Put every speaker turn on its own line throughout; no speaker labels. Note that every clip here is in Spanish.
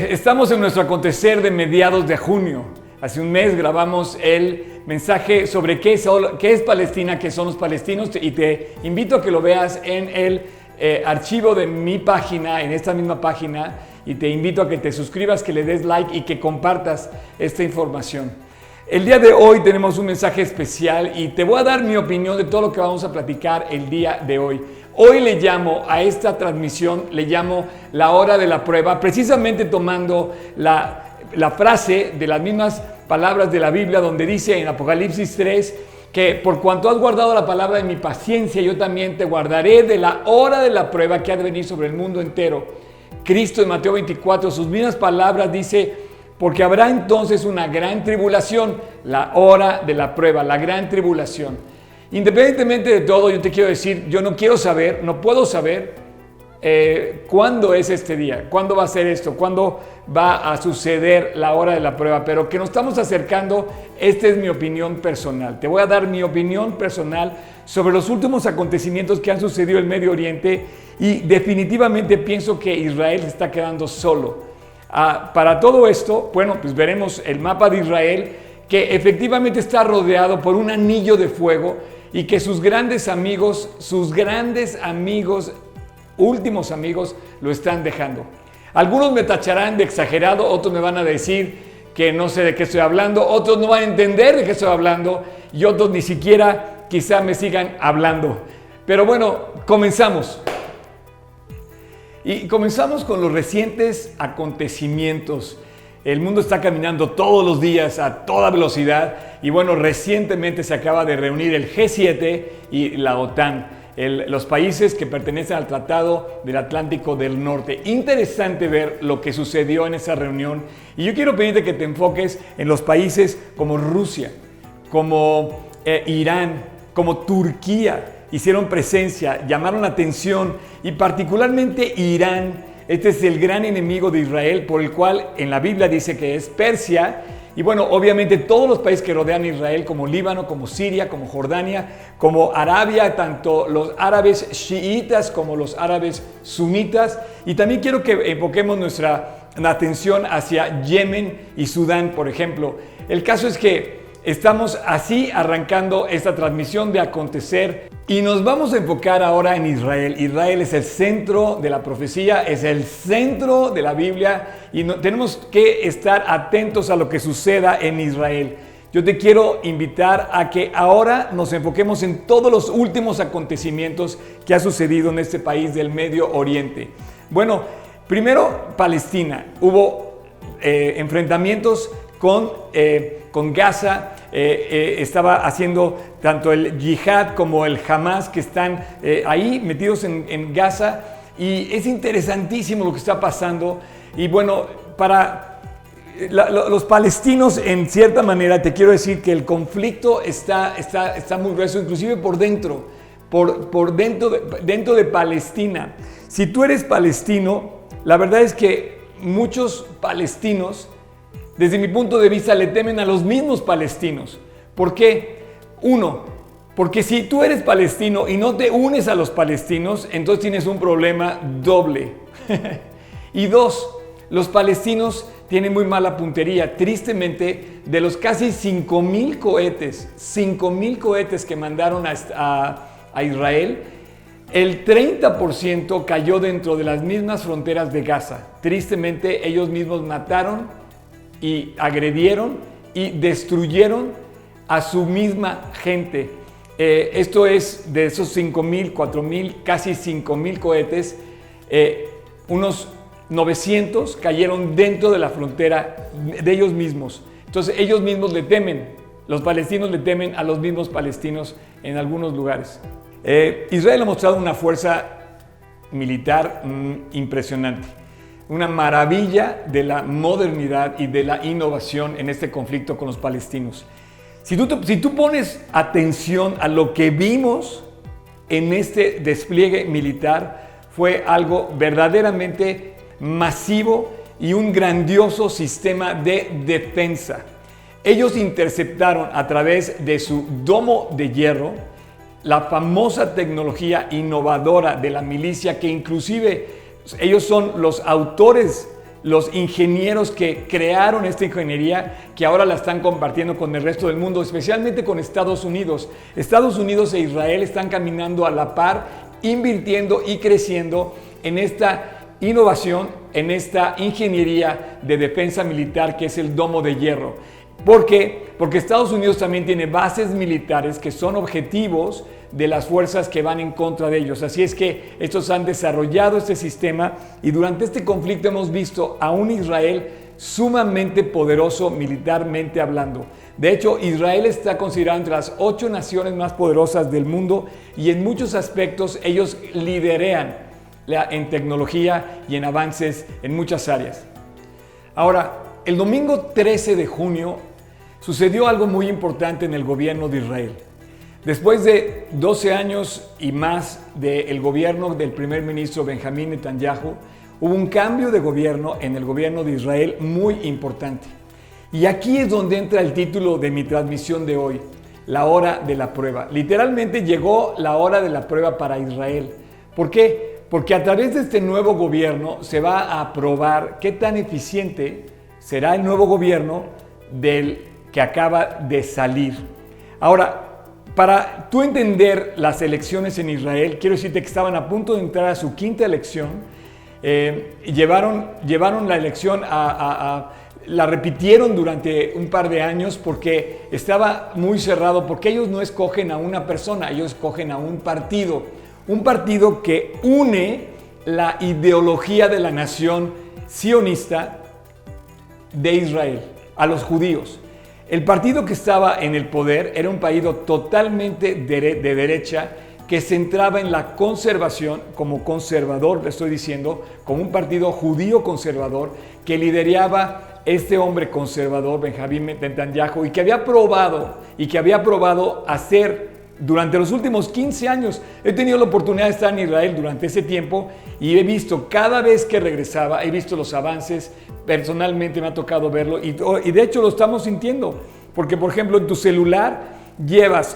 Estamos en nuestro acontecer de mediados de junio. Hace un mes grabamos el mensaje sobre qué es Palestina, qué son los palestinos, y te invito a que lo veas en el archivo de mi página, en esta misma página, y te invito a que te suscribas, que le des like y que compartas esta información. El día de hoy tenemos un mensaje especial y te voy a dar mi opinión de todo lo que vamos a platicar el día de hoy. Hoy le llamo a esta transmisión, le llamo la hora de la prueba, precisamente tomando la frase de las mismas palabras de la Biblia, donde dice en Apocalipsis 3 que por cuanto has guardado la palabra de mi paciencia, yo también te guardaré de la hora de la prueba que ha de venir sobre el mundo entero. Cristo en Mateo 24, sus mismas palabras dice, porque habrá entonces una gran tribulación, la hora de la prueba, la gran tribulación. Independientemente de todo, yo te quiero decir, yo no quiero saber, no puedo saber cuándo es este día, cuándo va a ser esto, cuándo va a suceder la hora de la prueba, pero que nos estamos acercando, esta es mi opinión personal. Te voy a dar mi opinión personal sobre los últimos acontecimientos que han sucedido en Medio Oriente y definitivamente pienso que Israel se está quedando solo. Para todo esto, bueno, pues veremos el mapa de Israel que efectivamente está rodeado por un anillo de fuego y que sus grandes amigos, últimos amigos, lo están dejando. Algunos me tacharán de exagerado, otros me van a decir que no sé de qué estoy hablando, otros no van a entender de qué estoy hablando y otros ni siquiera quizá me sigan hablando. Pero bueno, comenzamos. Y comenzamos con los recientes acontecimilos. El mundo está caminando todos los días a toda velocidad y bueno, recientemente se acaba de reunir el G7 y la OTAN, los países que pertenecen al Tratado del Atlántico del Norte. Interesante ver lo que sucedió en esa reunión y yo quiero pedirte que te enfoques en los países como Rusia, como Irán, como Turquía. Hicieron presencia, llamaron la atención y particularmente Irán. Este es el gran enemigo de Israel, por el cual en la Biblia dice que es Persia. Y bueno, obviamente todos los países que rodean a Israel, como Líbano, como Siria, como Jordania, como Arabia, tanto los árabes chiitas como los árabes sunitas. Y también quiero que enfoquemos nuestra atención hacia Yemen y Sudán, por ejemplo. El caso es que estamos así arrancando esta transmisión de acontecer y nos vamos a enfocar ahora en Israel. Israel es el centro de la profecía, es el centro de la Biblia y tenemos que estar atentos a lo que suceda en Israel. Yo te quiero invitar a que ahora nos enfoquemos en todos los últimos acontecimientos que ha sucedido en este país del Medio Oriente. Bueno, primero Palestina. Hubo enfrentamientos con Gaza. Estaba haciendo tanto el yihad como el Hamas que están ahí metidos en Gaza y es interesantísimo lo que está pasando y bueno, para los palestinos en cierta manera te quiero decir que el conflicto está muy grueso, inclusive por dentro, dentro de Palestina. Si tú eres palestino, la verdad es que muchos palestinos, desde mi punto de vista, le temen a los mismos palestinos. ¿Por qué? Uno, porque si tú eres palestino y no te unes a los palestinos, entonces tienes un problema doble. Y dos, los palestinos tienen muy mala puntería. Tristemente, de los casi 5,000 cohetes que mandaron a Israel, el 30% cayó dentro de las mismas fronteras de Gaza. Tristemente, ellos mismos mataron y agredieron y destruyeron a su misma gente. Esto es de esos 5,000, 4,000, casi 5,000 cohetes, unos 900 cayeron dentro de la frontera de ellos mismos. Entonces ellos mismos le temen, los palestinos le temen a los mismos palestinos en algunos lugares. Israel ha mostrado una fuerza militar impresionante. Una maravilla de la modernidad y de la innovación en este conflicto con los palestinos. Si tú pones atención a lo que vimos en este despliegue militar, fue algo verdaderamente masivo y un grandioso sistema de defensa. Ellos interceptaron a través de su domo de hierro la famosa tecnología innovadora de la milicia, que inclusive ellos son los autores, los ingenieros que crearon esta ingeniería, que ahora la están compartiendo con el resto del mundo, especialmente con Estados Unidos. Estados Unidos e Israel están caminando a la par, invirtiendo y creciendo en esta innovación, en esta ingeniería de defensa militar que es el domo de hierro. ¿Por qué? Porque Estados Unidos también tiene bases militares que son objetivos de las fuerzas que van en contra de ellos. Así es que estos han desarrollado este sistema y durante este conflicto hemos visto a un Israel sumamente poderoso militarmente hablando. De hecho, Israel está considerado entre las 8 naciones más poderosas del mundo y en muchos aspectos ellos liderean en tecnología y en avances en muchas áreas. Ahora, el domingo 13 de junio sucedió algo muy importante en el gobierno de Israel. Después de 12 años y más del gobierno del primer ministro Benjamín Netanyahu, hubo un cambio de gobierno en el gobierno de Israel muy importante. Y aquí es donde entra el título de mi transmisión de hoy, la hora de la prueba. Literalmente llegó la hora de la prueba para Israel. ¿Por qué? Porque a través de este nuevo gobierno se va a probar qué tan eficiente será el nuevo gobierno del que acaba de salir. Ahora, para tú entender las elecciones en Israel, quiero decirte que estaban a punto de entrar a su 5ª elección. Llevaron la elección la repitieron durante un par de años porque estaba muy cerrado, porque ellos no escogen a una persona, ellos escogen a un partido que une la ideología de la nación sionista de Israel, a los judíos. El partido que estaba en el poder era un partido totalmente de derecha que se centraba en la conservación, como conservador, le estoy diciendo, como un partido judío conservador que lideraba este hombre conservador, Benjamín Netanyahu, y que había probado hacer durante los últimos 15 años. He tenido la oportunidad de estar en Israel durante ese tiempo y he visto cada vez que regresaba, he visto los avances, personalmente me ha tocado verlo y de hecho lo estamos sintiendo, porque por ejemplo en tu celular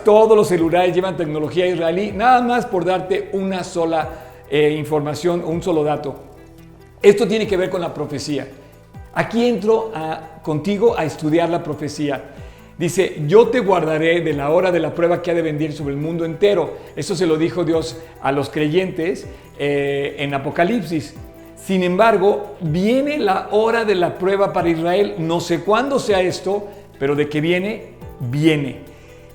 todos los celulares llevan tecnología israelí, nada más por darte una sola información, un solo dato. Esto tiene que ver con la profecía. Aquí entro contigo a estudiar la profecía. Dice, yo te guardaré de la hora de la prueba que ha de venir sobre el mundo entero. Eso se lo dijo Dios a los creyentes en Apocalipsis. Sin embargo, viene la hora de la prueba para Israel. No sé cuándo sea esto, pero de que viene, viene.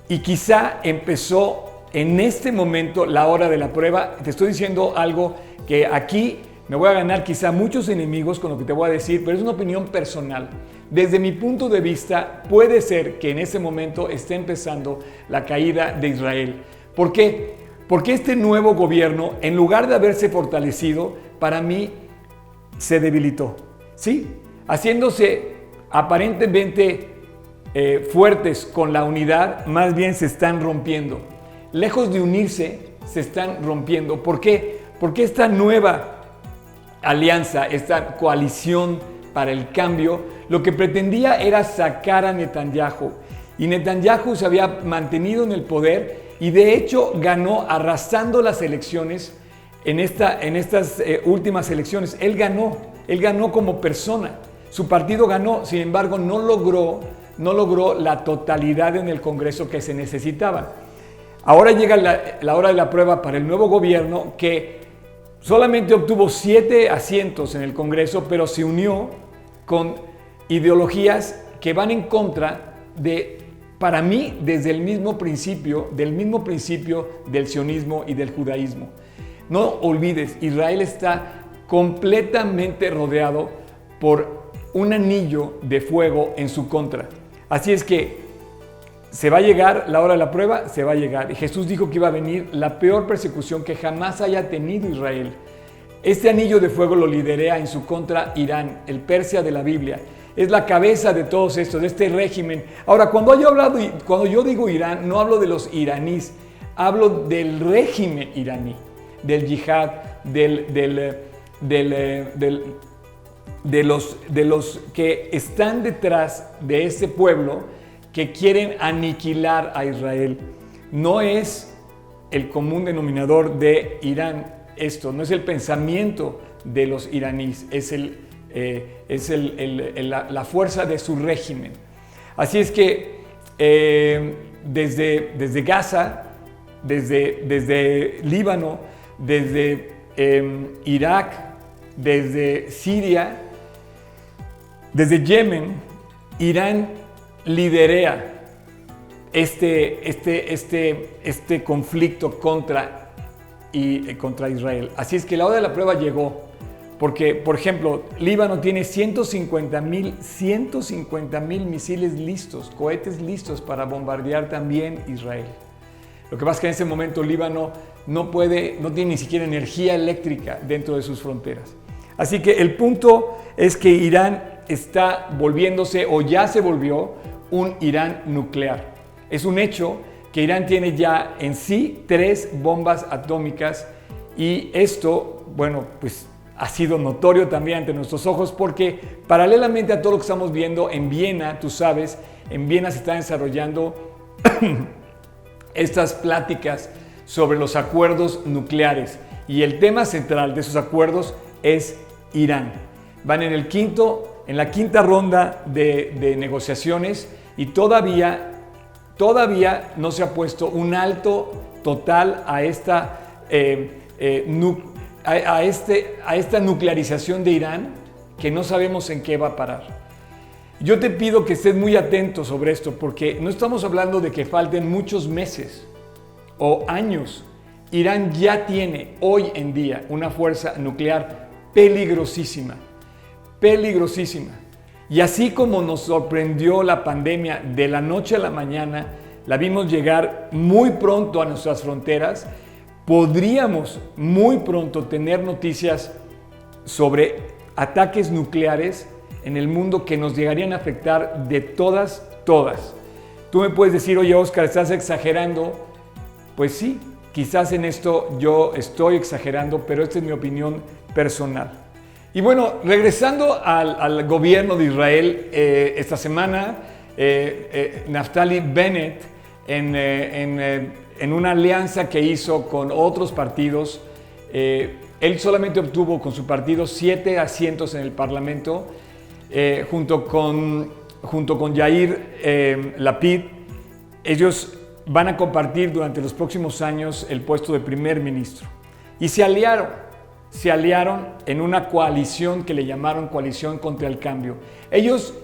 Y quizá empezó en este momento la hora de la prueba. Te estoy diciendo algo que aquí me voy a ganar quizá muchos enemigos con lo que te voy a decir, pero es una opinión personal. Desde mi punto de vista, puede ser que en ese momento esté empezando la caída de Israel. ¿Por qué? Porque este nuevo gobierno, en lugar de haberse fortalecido, para mí se debilitó. ¿Sí? Haciéndose aparentemente fuertes con la unidad, más bien se están rompiendo. Lejos de unirse, se están rompiendo. ¿Por qué? Porque esta nueva alianza, esta coalición para el cambio, lo que pretendía era sacar a Netanyahu. Y Netanyahu se había mantenido en el poder y de hecho ganó arrasando las elecciones en estas últimas elecciones. Él ganó como persona. Su partido ganó, sin embargo, no logró la totalidad en el Congreso que se necesitaba. Ahora llega la hora de la prueba para el nuevo gobierno que solamente obtuvo 7 asientos en el Congreso, pero se unió con ideologías que van en contra de, para mí, desde el mismo principio del sionismo y del judaísmo. No olvides, Israel está completamente rodeado por un anillo de fuego en su contra. Así es que se va a llegar la hora de la prueba, se va a llegar. Y Jesús dijo que iba a venir la peor persecución que jamás haya tenido Israel. Este anillo de fuego lo lidera en su contra Irán, el Persia de la Biblia. Es la cabeza de todos estos, de este régimen. Ahora, cuando yo digo Irán, no hablo de los iraníes, hablo del régimen iraní, del yihad, de los que están detrás de este pueblo que quieren aniquilar a Israel. No es el común denominador de Irán esto, no es el pensamiento de los iraníes, es la fuerza de su régimen. Así es que desde Gaza, desde Líbano, desde Irak, desde Siria, desde Yemen, Irán liderea este conflicto contra Israel. Así es que la hora de la prueba llegó, porque, por ejemplo, Líbano tiene 150,000 misiles listos, cohetes listos para bombardear también Israel. Lo que pasa es que en ese momento Líbano no tiene ni siquiera energía eléctrica dentro de sus fronteras. Así que el punto es que Irán está volviéndose, o ya se volvió, un Irán nuclear. Es un hecho que Irán tiene ya en sí 3 bombas atómicas, y esto, bueno, pues ha sido notorio también ante nuestros ojos, porque paralelamente a todo lo que estamos viendo en Viena, tú sabes, en Viena se están desarrollando estas pláticas sobre los acuerdos nucleares, y el tema central de esos acuerdos es Irán. Van en la quinta ronda de negociaciones, y todavía no se ha puesto un alto total a esta nuclearización de Irán, que no sabemos en qué va a parar. Yo te pido que estés muy atento sobre esto, porque no estamos hablando de que falten muchos meses o años. Irán ya tiene hoy en día una fuerza nuclear peligrosísima. Y así como nos sorprendió la pandemia de la noche a la mañana, la vimos llegar muy pronto a nuestras fronteras, podríamos muy pronto tener noticias sobre ataques nucleares en el mundo que nos llegarían a afectar de todas. Tú me puedes decir, oye Oscar, ¿estás exagerando? Pues sí, quizás en esto yo estoy exagerando, pero esta es mi opinión personal. Y bueno, regresando al gobierno de Israel, esta semana Naftali Bennett, en una alianza que hizo con otros partidos, él solamente obtuvo con su partido 7 asientos en el Parlamento, junto con Yair Lapid. Ellos van a compartir durante los próximos años el puesto de primer ministro. Y se aliaron en una coalición que le llamaron Coalición contra el Cambio. Ellos,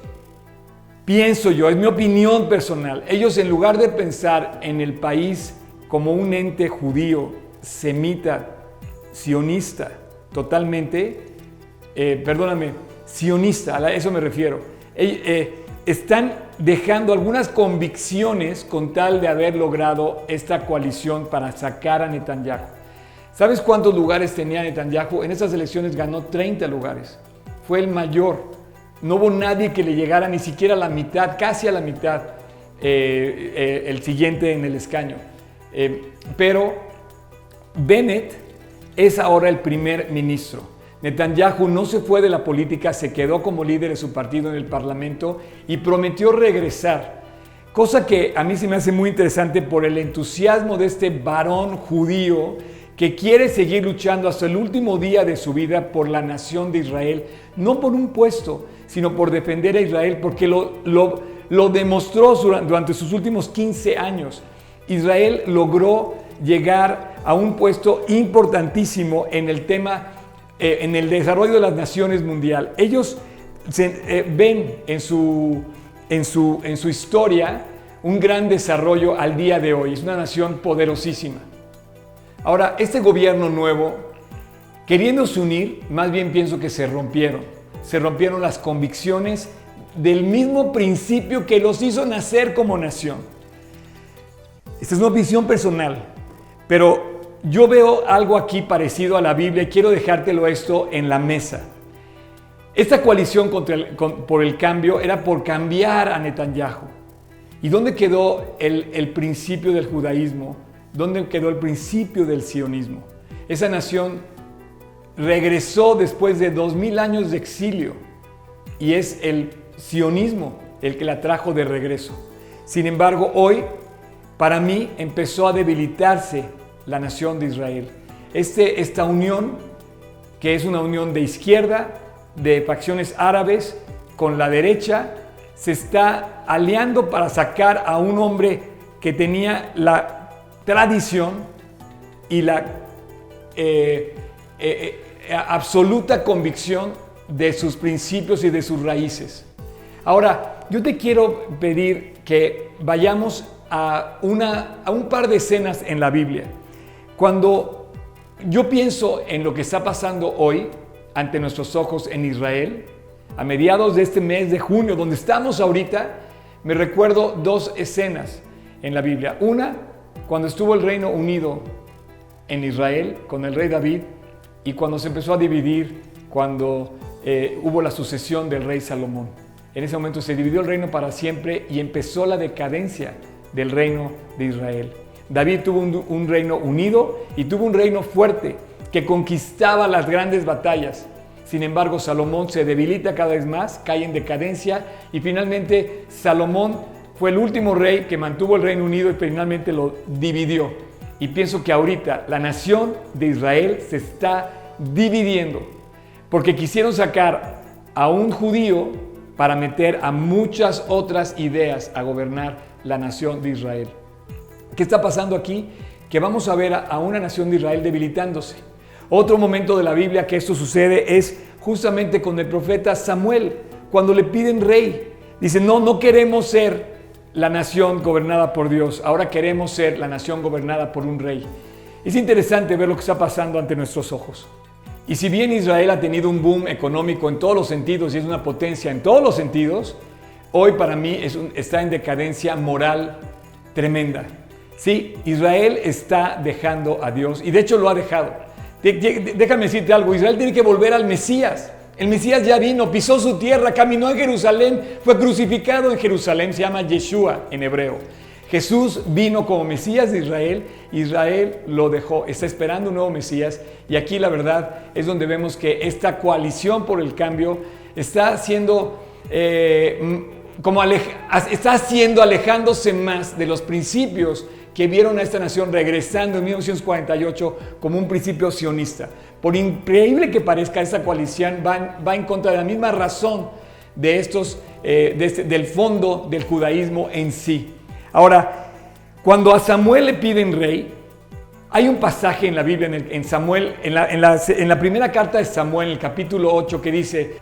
pienso yo, es mi opinión personal, ellos, en lugar de pensar en el país como un ente judío, semita, sionista, sionista, a eso me refiero, están dejando algunas convicciones con tal de haber logrado esta coalición para sacar a Netanyahu. ¿Sabes cuántos lugares tenía Netanyahu? En estas elecciones ganó 30 lugares. Fue el mayor. No hubo nadie que le llegara ni siquiera a la mitad, casi a la mitad, el siguiente en el escaño. Pero Bennett es ahora el primer ministro. Netanyahu no se fue de la política, se quedó como líder de su partido en el Parlamento y prometió regresar. Cosa que a mí se me hace muy interesante por el entusiasmo de este varón judío que quiere seguir luchando hasta el último día de su vida por la nación de Israel, no por un puesto, sino por defender a Israel, porque lo demostró durante sus últimos 15 años. Israel logró llegar a un puesto importantísimo en el tema, en el desarrollo de las naciones mundial. Ellos ven en su historia un gran desarrollo al día de hoy. Es una nación poderosísima. Ahora, este gobierno nuevo, queriéndose unir, más bien pienso que se rompieron las convicciones del mismo principio que los hizo nacer como nación. Esta es una visión personal, pero yo veo algo aquí parecido a la Biblia y quiero dejártelo esto en la mesa. Esta coalición por el cambio era por cambiar a Netanyahu. ¿Y dónde quedó el principio del judaísmo? ¿Dónde quedó el principio del sionismo? Esa nación regresó después de 2000 años de exilio y es el sionismo el que la trajo de regreso. Sin embargo, hoy, para mí, empezó a debilitarse la nación de Israel. Esta unión, que es una unión de izquierda, de facciones árabes, con la derecha, se está aliando para sacar a un hombre que tenía la tradición y la absoluta convicción de sus principios y de sus raíces. Ahora, yo te quiero pedir que vayamos a un par de escenas en la Biblia. Cuando yo pienso en lo que está pasando hoy ante nuestros ojos en Israel, a mediados de este mes de junio, donde estamos ahorita, me recuerdo dos escenas en la Biblia. Una, cuando estuvo el Reino Unido en Israel con el rey David, y cuando se empezó a dividir, cuando hubo la sucesión del rey Salomón. En ese momento se dividió el reino para siempre y empezó la decadencia del reino de Israel. David tuvo un reino unido y tuvo un reino fuerte que conquistaba las grandes batallas. Sin embargo, Salomón se debilita cada vez más, cae en decadencia y finalmente Salomón fue el último rey que mantuvo el Reino Unido y finalmente lo dividió. Y pienso que ahorita la nación de Israel se está dividiendo porque quisieron sacar a un judío para meter a muchas otras ideas a gobernar la nación de Israel. ¿Qué está pasando aquí? Que vamos a ver a una nación de Israel debilitándose. Otro momento de la Biblia que esto sucede es justamente con el profeta Samuel, cuando le piden rey. Dicen, no queremos ser la nación gobernada por Dios, ahora queremos ser la nación gobernada por un rey. Es interesante ver lo que está pasando ante nuestros ojos. Y si bien Israel ha tenido un boom económico en todos los sentidos y es una potencia en todos los sentidos, hoy para mí está en decadencia moral tremenda. Sí, Israel está dejando a Dios y de hecho lo ha dejado. Déjame decirte algo, Israel tiene que volver al Mesías. El Mesías ya vino, pisó su tierra, caminó en Jerusalén, fue crucificado en Jerusalén, se llama Yeshua en hebreo. Jesús vino como Mesías de Israel, Israel lo dejó, está esperando un nuevo Mesías y aquí la verdad es donde vemos que esta coalición por el cambio está haciendo alejándose más de los principios que vieron a esta nación regresando en 1948 como un principio sionista. Por increíble que parezca, esta coalición va en contra de la misma razón de del fondo del judaísmo en sí. Ahora, cuando a Samuel le piden rey, hay un pasaje en la Biblia, en Samuel, en la primera carta de Samuel, en el capítulo 8, que dice: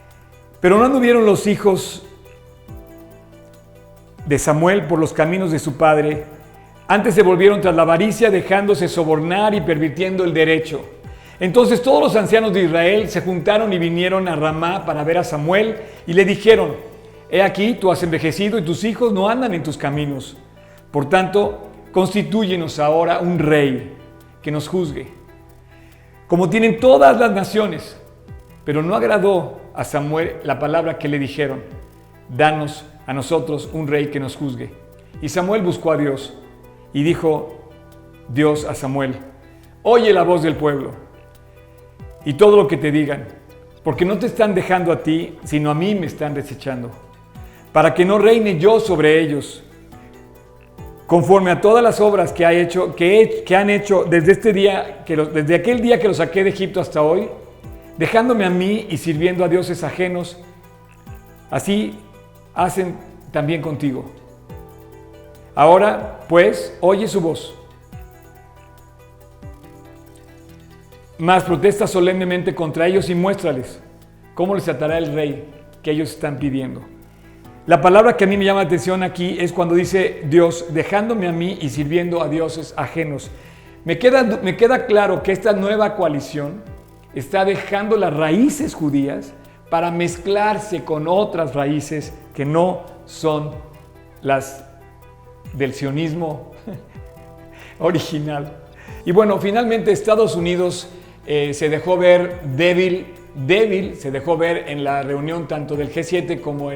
pero no anduvieron los hijos de Samuel por los caminos de su padre, antes se volvieron tras la avaricia, dejándose sobornar y pervirtiendo el derecho. Entonces todos los ancianos de Israel se juntaron y vinieron a Ramá para ver a Samuel y le dijeron: he aquí, tú has envejecido y tus hijos no andan en tus caminos. Por tanto, constitúyenos ahora un rey que nos juzgue, como tienen todas las naciones. Pero no agradó a Samuel la palabra que le dijeron: danos a nosotros un rey que nos juzgue. Y Samuel buscó a Dios y dijo Dios a Samuel: oye la voz del pueblo y todo lo que te digan, porque no te están dejando a ti, sino a mí me están desechando, para que no reine yo sobre ellos, conforme a todas las obras que han hecho desde aquel día que los saqué de Egipto hasta hoy, dejándome a mí y sirviendo a dioses ajenos. Así hacen también contigo. Ahora, pues, oye su voz. Mas protesta solemnemente contra ellos y muéstrales cómo les atará el rey que ellos están pidiendo. La palabra que a mí me llama la atención aquí es cuando dice Dios, dejándome a mí y sirviendo a dioses ajenos. Me queda claro que esta nueva coalición está dejando las raíces judías para mezclarse con otras raíces que no son las del sionismo original. Y bueno, finalmente Estados Unidos se dejó ver débil, se dejó ver en la reunión tanto del G7 como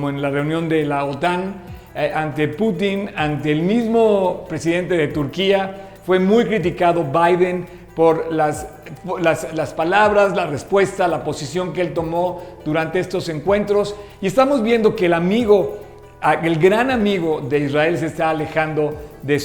en la reunión de la OTAN, ante Putin, ante el mismo presidente de Turquía. Fue muy criticado Biden por las palabras, la respuesta, la posición que él tomó durante estos encuentros. Y estamos viendo que el gran amigo de Israel se está alejando de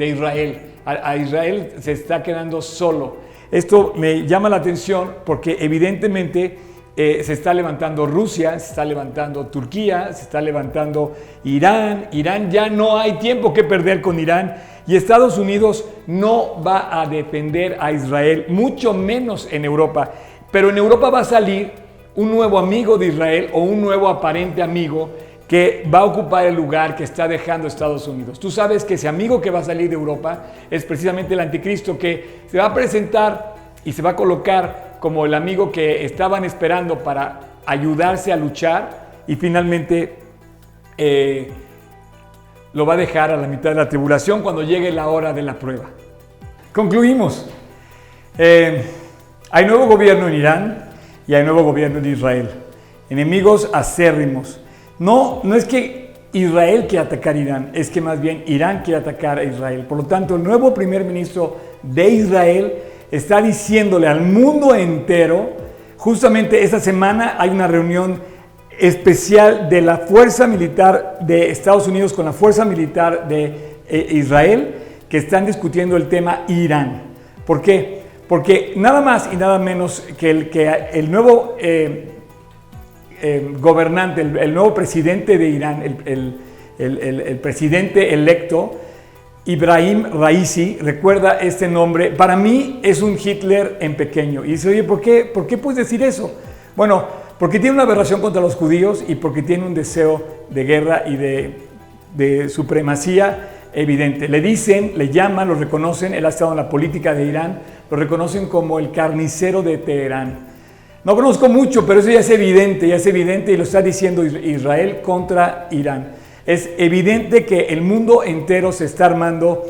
Israel. A Israel se está quedando solo. Esto me llama la atención porque evidentemente se está levantando Rusia, se está levantando Turquía, se está levantando Irán. Irán, ya no hay tiempo que perder con Irán. Y Estados Unidos no va a defender a Israel, mucho menos en Europa. Pero en Europa va a salir un nuevo amigo de Israel o un nuevo aparente amigo que va a ocupar el lugar que está dejando Estados Unidos. Tú sabes que ese amigo que va a salir de Europa es precisamente el anticristo, que se va a presentar y se va a colocar como el amigo que estaban esperando para ayudarse a luchar, y finalmente lo va a dejar a la mitad de la tribulación cuando llegue la hora de la prueba. Concluimos. Hay nuevo gobierno en Irán y hay nuevo gobierno en Israel. Enemigos acérrimos. No es que Israel quiera atacar a Irán, es que más bien Irán quiere atacar a Israel. Por lo tanto, el nuevo primer ministro de Israel está diciéndole al mundo entero, justamente esta semana hay una reunión especial de la Fuerza Militar de Estados Unidos con la Fuerza Militar de Israel, que están discutiendo el tema Irán. ¿Por qué? Porque nada más y nada menos que el nuevo gobernante, el nuevo presidente de Irán, el presidente electo, Ibrahim Raisi, recuerda este nombre, para mí es un Hitler en pequeño. Y dice, oye, ¿por qué puedes decir eso? Bueno, porque tiene una aberración contra los judíos y porque tiene un deseo de guerra y de supremacía evidente. Le dicen, le llaman, lo reconocen, él ha estado en la política de Irán, lo reconocen como el carnicero de Teherán. No conozco mucho, pero eso ya es evidente y lo está diciendo Israel contra Irán. Es evidente que el mundo entero se está armando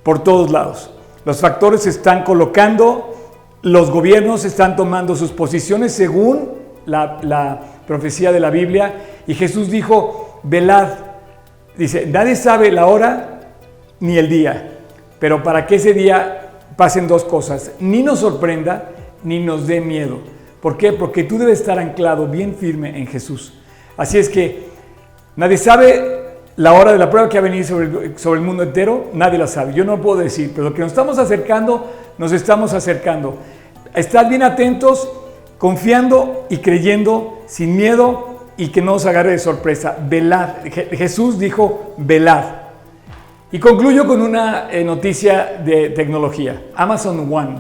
por todos lados. Los factores se están colocando, los gobiernos están tomando sus posiciones según la profecía de la Biblia, y Jesús dijo, velad. Dice, nadie sabe la hora ni el día, pero para que ese día pasen dos cosas, ni nos sorprenda, ni nos dé miedo. ¿Por qué? Porque tú debes estar anclado bien firme en Jesús. Así es que nadie sabe la hora de la prueba que va a venir sobre el mundo entero, nadie la sabe. Yo no lo puedo decir, pero lo que nos estamos acercando. Estad bien atentos, confiando y creyendo, sin miedo, y que no os agarre de sorpresa. Velad. Jesús dijo, velad. Y concluyo con una noticia de tecnología. Amazon One.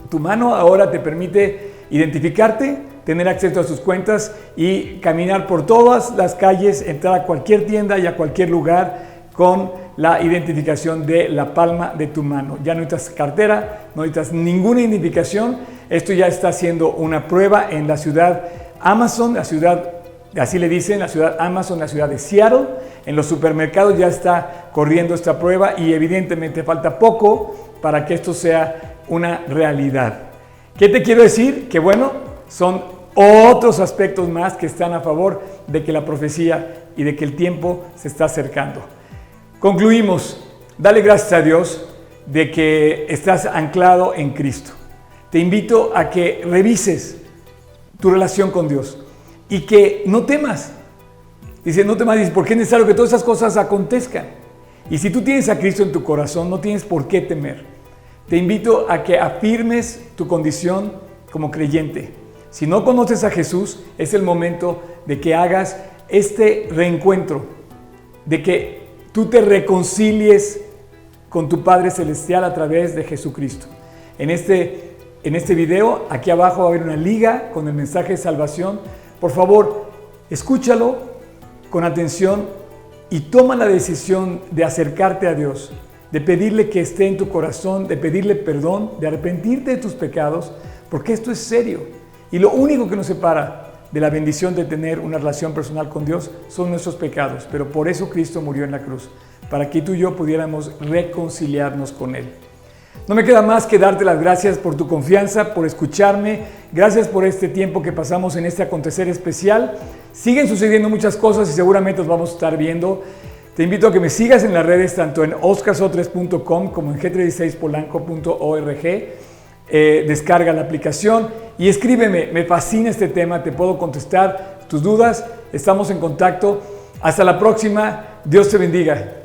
Tu mano ahora te permite identificarte, tener acceso a sus cuentas y caminar por todas las calles, entrar a cualquier tienda y a cualquier lugar con la identificación de la palma de tu mano. Ya no necesitas cartera, no necesitas ninguna identificación. Esto ya está haciendo una prueba en la ciudad Amazon, la ciudad, así le dicen, la ciudad Amazon, la ciudad de Seattle. En los supermercados ya está corriendo esta prueba y evidentemente falta poco para que esto sea una realidad. ¿Qué te quiero decir? Que bueno, son otros aspectos más que están a favor de que la profecía y de que el tiempo se está acercando. Concluimos. Dale gracias a Dios de que estás anclado en Cristo. Te invito a que revises tu relación con Dios y que no temas. Dice, no temas, porque es necesario que todas esas cosas acontezcan. Y si tú tienes a Cristo en tu corazón, no tienes por qué temer. Te invito a que afirmes tu condición como creyente. Si no conoces a Jesús, es el momento de que hagas este reencuentro, de que tú te reconcilies con tu Padre Celestial a través de Jesucristo. En este video, aquí abajo va a haber una liga con el mensaje de salvación. Por favor, escúchalo con atención y toma la decisión de acercarte a Dios, de pedirle que esté en tu corazón, de pedirle perdón, de arrepentirte de tus pecados, porque esto es serio. Y lo único que nos separa de la bendición de tener una relación personal con Dios son nuestros pecados. Pero por eso Cristo murió en la cruz, para que tú y yo pudiéramos reconciliarnos con Él. No me queda más que darte las gracias por tu confianza, por escucharme. Gracias por este tiempo que pasamos en este acontecer especial. Siguen sucediendo muchas cosas y seguramente los vamos a estar viendo. Te invito a que me sigas en las redes, tanto en oscarsotres.com como en g36polanco.org. Descarga la aplicación y escríbeme. Me fascina este tema, te puedo contestar tus dudas. Estamos en contacto. Hasta la próxima. Dios te bendiga.